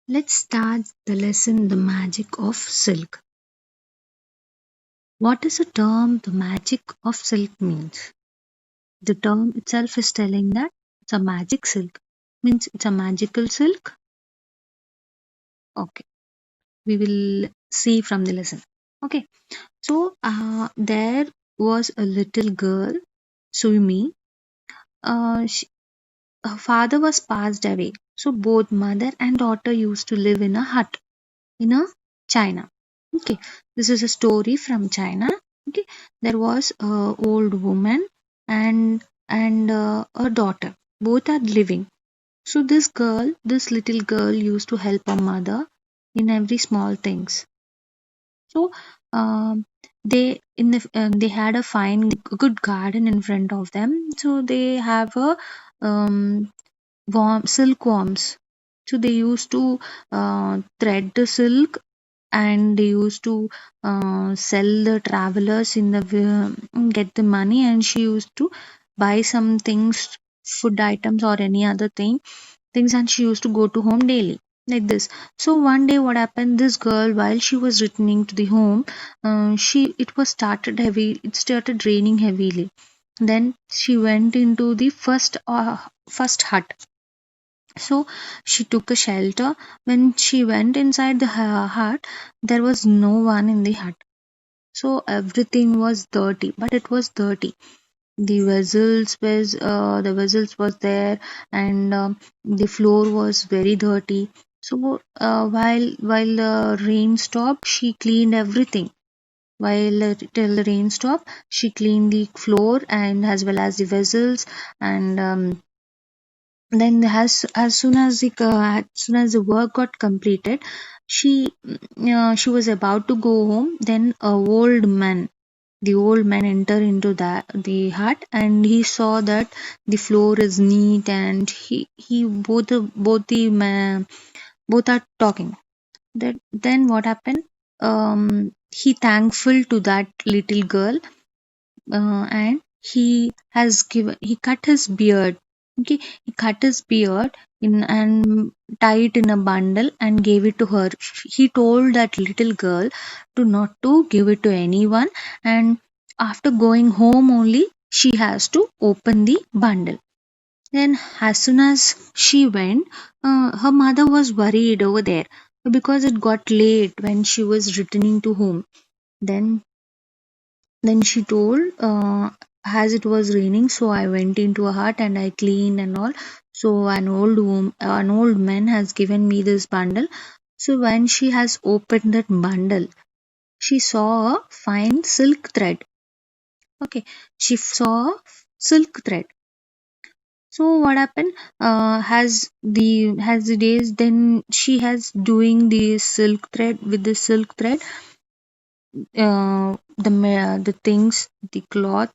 Let's start the lesson The Magic of Silk. What is the term the magic of silk means? The term itself is telling that it's a magic silk. Means it's a magical silk. Okay, we will see from the lesson. Okay, so there was a little girl, Suimi. She, her father was passed away. So both mother and daughter used to live in a hut in a China. Okay, this is a story from China. Okay, there was a old woman and a daughter. Both are living. So this little girl, used to help her mother in every small things. So they had a fine good garden in front of them. So they have a um, silkworms. So they used to thread the silk and they used to sell the travelers in the get the money, and she used to buy some things, food items or any other things, and she used to go to home daily like this. So one day what happened, this girl, while she was returning to the home, she it was started heavy it started raining heavily. Then she went into the first hut. So she took a shelter. When she went inside the hut, there was no one in the hut. So everything was dirty, but it was dirty. The vessels was there, and the floor was very dirty. So while the rain stopped, she cleaned everything. Till the rain stopped, she cleaned the floor and as well as the vessels, and then as soon as the work got completed, she was about to go home. Then the old man entered into the hut, and he saw that the floor is neat, and he both are talking. Then what happened? He thankful to that little girl, and he cut his beard. Okay, he cut his beard in and tied it in a bundle and gave it to her. He told that little girl to not to give it to anyone, and after going home only she has to open the bundle. Then as soon as she went, her mother was worried over there because it got late when she was returning to home. Then she told, as it was raining, so I went into a hut and I cleaned and all. So an old man has given me this bundle. So when she has opened that bundle, she saw a fine silk thread. Okay, she saw a silk thread. So what happened? Has the days, then she has doing the silk thread with the silk thread, the things, the cloth,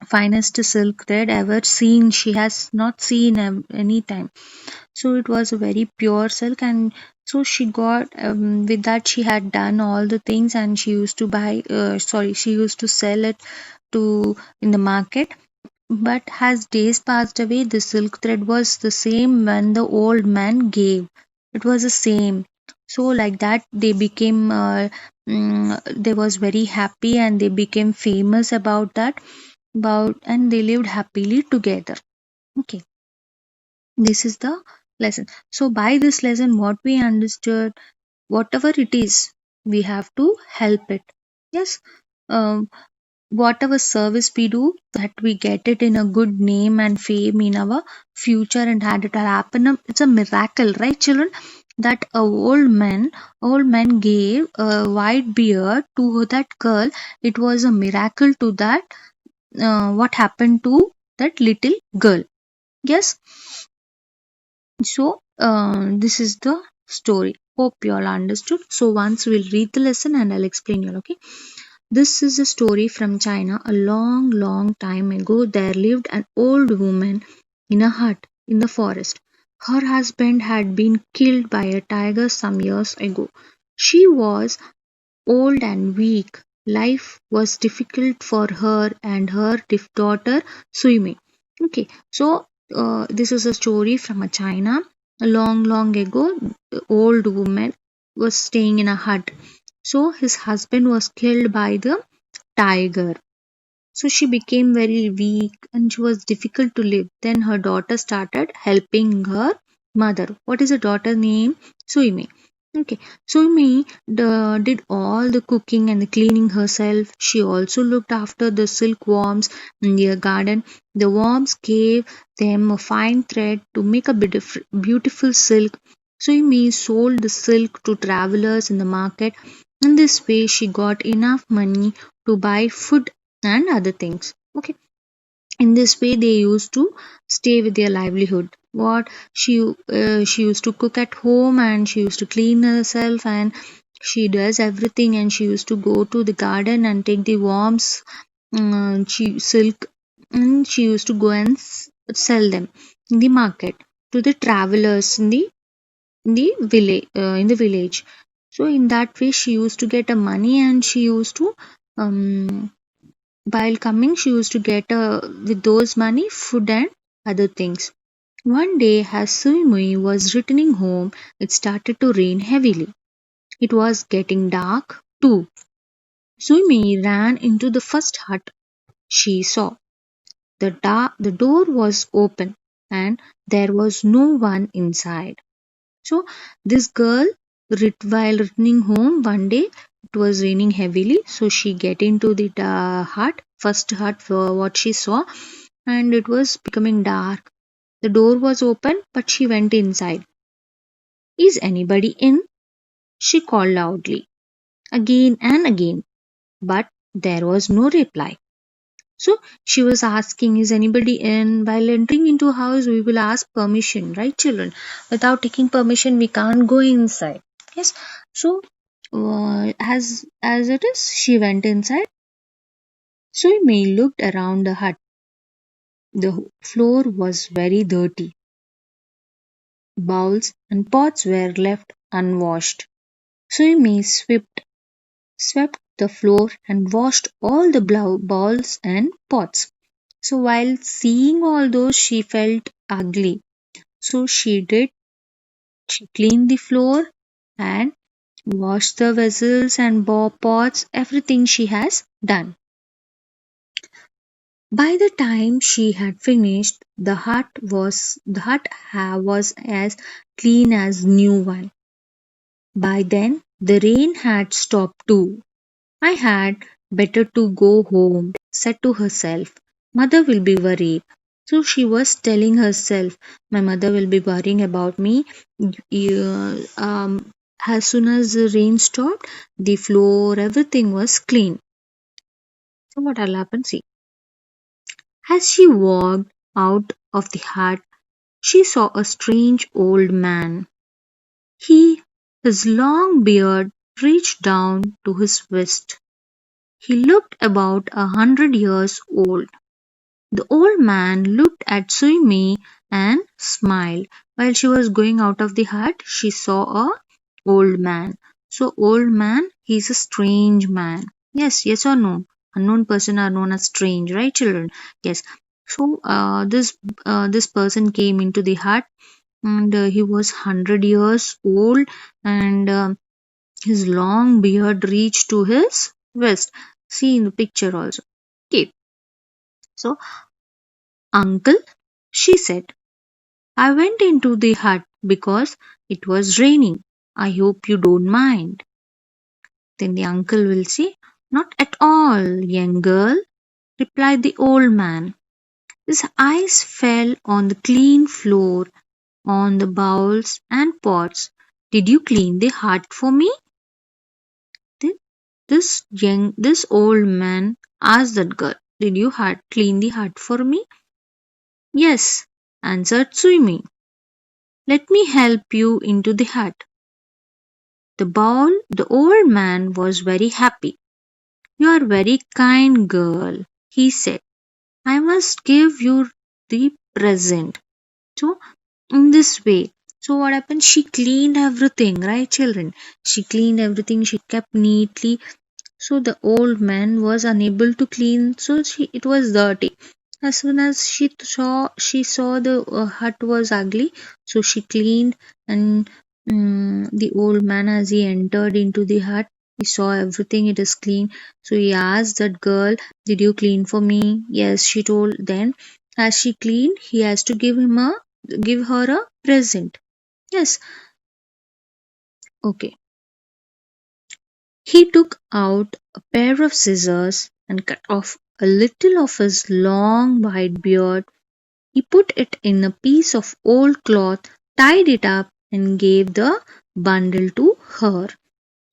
finest silk thread ever seen, she has not seen any time. So it was a very pure silk, and so she got, with that she had done all the things, and she used to she used to sell it to in the market. But as days passed away, the silk thread was the same when the old man gave. It was the same. So like that, they was very happy, and they became famous about that. And they lived happily together. Okay, this is the lesson. So by this lesson, what we understood, whatever it is, we have to help it. Yes. Um, Whatever service we do, that we get it in a good name and fame in our future, and had it happen, it's a miracle, right, children? That a old man gave a white beard to that girl. It was a miracle to that, what happened to that little girl. Yes. So this is the story. Hope you all understood. So once we'll read the lesson and I'll explain you all. Okay. This is a story from China. A long, long time ago, there lived an old woman in a hut in the forest. Her husband had been killed by a tiger some years ago. She was old and weak. Life was difficult for her and her daughter Suimi. Okay, so this is a story from a China. Long ago, the old woman was staying in a hut. So his husband was killed by the tiger. So she became very weak and she was difficult to live. Then her daughter started helping her mother. What is her daughter's name? Suime. Okay. Suime did all the cooking and the cleaning herself. She also looked after the silkworms in their garden. The worms gave them a fine thread to make a beautiful silk. Suime sold the silk to travelers in the market. In this way, she got enough money to buy food and other things. Okay, in this way they used to stay with their livelihood. What she used to cook at home and she used to clean herself and she does everything, and she used to go to the garden and take the worms, she silk, and she used to go and sell them in the market to the travelers in the village. So in that way she used to get a money, and she used to um, while coming, she used to get with those money food and other things. One day, as Suimui was returning home, it started to rain heavily. It was getting dark too. Suimui ran into the first hut she saw. The door was open and there was no one inside. So this girl, while returning home one day, it was raining heavily. So she get into the first hut for what she saw, and it was becoming dark. The door was open, but she went inside. Is anybody in? She called loudly, again and again, but there was no reply. So she was asking, is anybody in? While entering into a house, we will ask permission, right, children? Without taking permission, we can't go inside. Yes. So as it is, she went inside. So May looked around the hut. The floor was very dirty. Bowls and pots were left unwashed. So May swept the floor and washed all the bowls and pots. So while seeing all those, she felt ugly. So she cleaned the floor and washed the vessels and pots, everything she has done. By the time she had finished, the hut was as clean as new one. By then the rain had stopped too. I had better to go home, said to herself. Mother will be worried. So she was telling herself, my mother will be worrying about me. As soon as the rain stopped, the floor, everything was clean. So what will happen? See, as she walked out of the hut, she saw a strange old man. He, his long beard reached down to his waist. He looked about 100 years old. The old man looked at Suimi and smiled. While she was going out of the hut, she saw a old man. So old man, he's a strange man. Yes or no? Unknown person are known as strange, right, children? Yes. So this person came into the hut, and he was 100 years old, and his long beard reached to his waist. See in the picture also. Okay. So uncle, she said, I went into the hut because it was raining. I hope you don't mind. Then the uncle will say, not at all, young girl, replied the old man. His eyes fell on the clean floor, on the bowls and pots. Did you clean the hut for me? Th- this old man asked that girl, did you clean the hut for me? Yes, answered Suimi. Let me help you into the hut. The old man was very happy. You are very kind girl, he said. I must give you the present. So, in this way, so what happened? She cleaned everything, right, children? She cleaned everything, she kept neatly. So, the old man was unable to clean, so it was dirty. As soon as she saw the hut was ugly, so she cleaned. And the old man, as he entered into the hut, he saw everything it is clean. So he asked that girl, "Did you clean for me?" Yes, she told. Then, as she cleaned, he has to give her a present. Yes, okay. He took out a pair of scissors and cut off a little of his long white beard. He put it in a piece of old cloth, tied it up, and gave the bundle to her.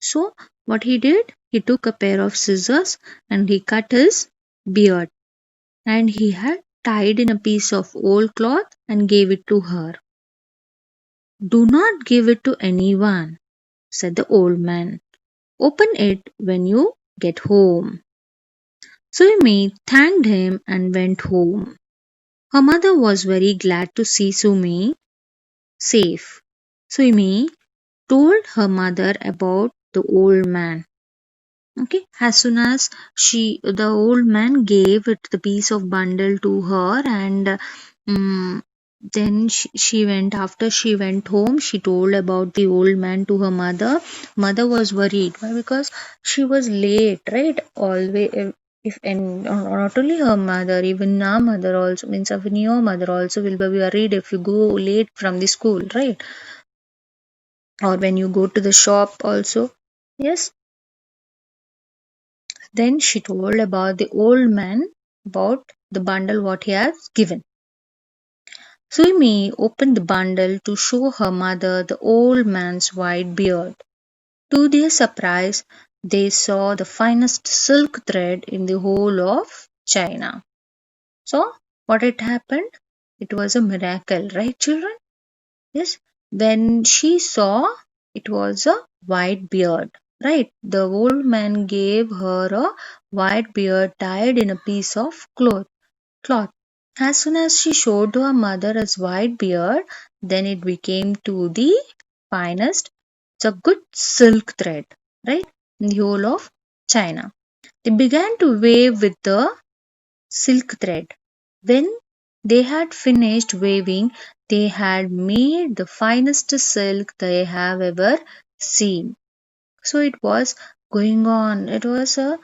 So, what he did, he took a pair of scissors and he cut his beard, and he had tied in a piece of old cloth and gave it to her. "Do not give it to anyone," said the old man. "Open it when you get home." Suimi thanked him and went home. Her mother was very glad to see Sumi safe. Suimi told her mother about the old man. Okay, as soon as the old man gave it the piece of bundle to her, and then she went. After she went home, she told about the old man to her mother. Mother was worried. Why? Because she was late, right? Always, if and not only her mother, even our mother also means even your mother also will be worried if you go late from the school, right? Or when you go to the shop also. Yes. Then she told about the old man, about the bundle what he has given. Suimi opened the bundle to show her mother the old man's white beard. To their surprise, they saw the finest silk thread in the whole of China. So, what had happened? It was a miracle, right, children? Yes. When she saw, it was a white beard, right? The old man gave her a white beard tied in a piece of cloth. As soon as she showed to her mother his white beard, then it became to the finest. It's a good silk thread, right? In the whole of China. They began to wave with the silk thread. When they had finished waving, they had made the finest silk they have ever seen. So it was going on. It was a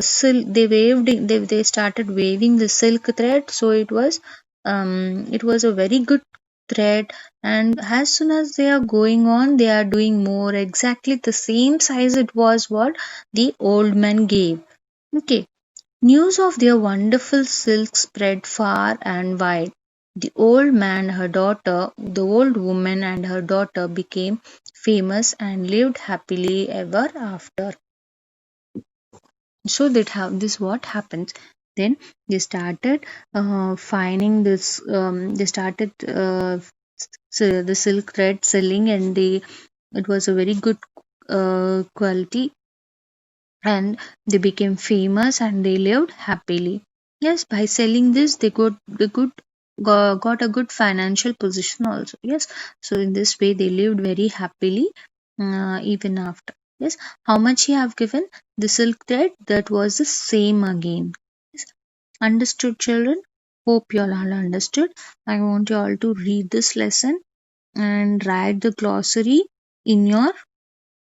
silk. They started waving the silk thread. So it was a very good thread. And as soon as they are going on, they are doing more. Exactly the same size it was what the old man gave. Okay. News of their wonderful silk spread far and wide. The old woman and her daughter became famous and lived happily ever after. So that how this what happens. Then they started finding this. They started the silk thread selling, and it was a very good quality, and they became famous and they lived happily. Yes, by selling this, got a good financial position also. Yes, so in this way, they lived very happily even after. Yes, how much he have given the silk thread? That was the same again. Yes. Understood, children? Hope you all understood. I want you all to read this lesson and write the glossary in your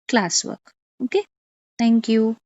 classwork. Okay, thank you.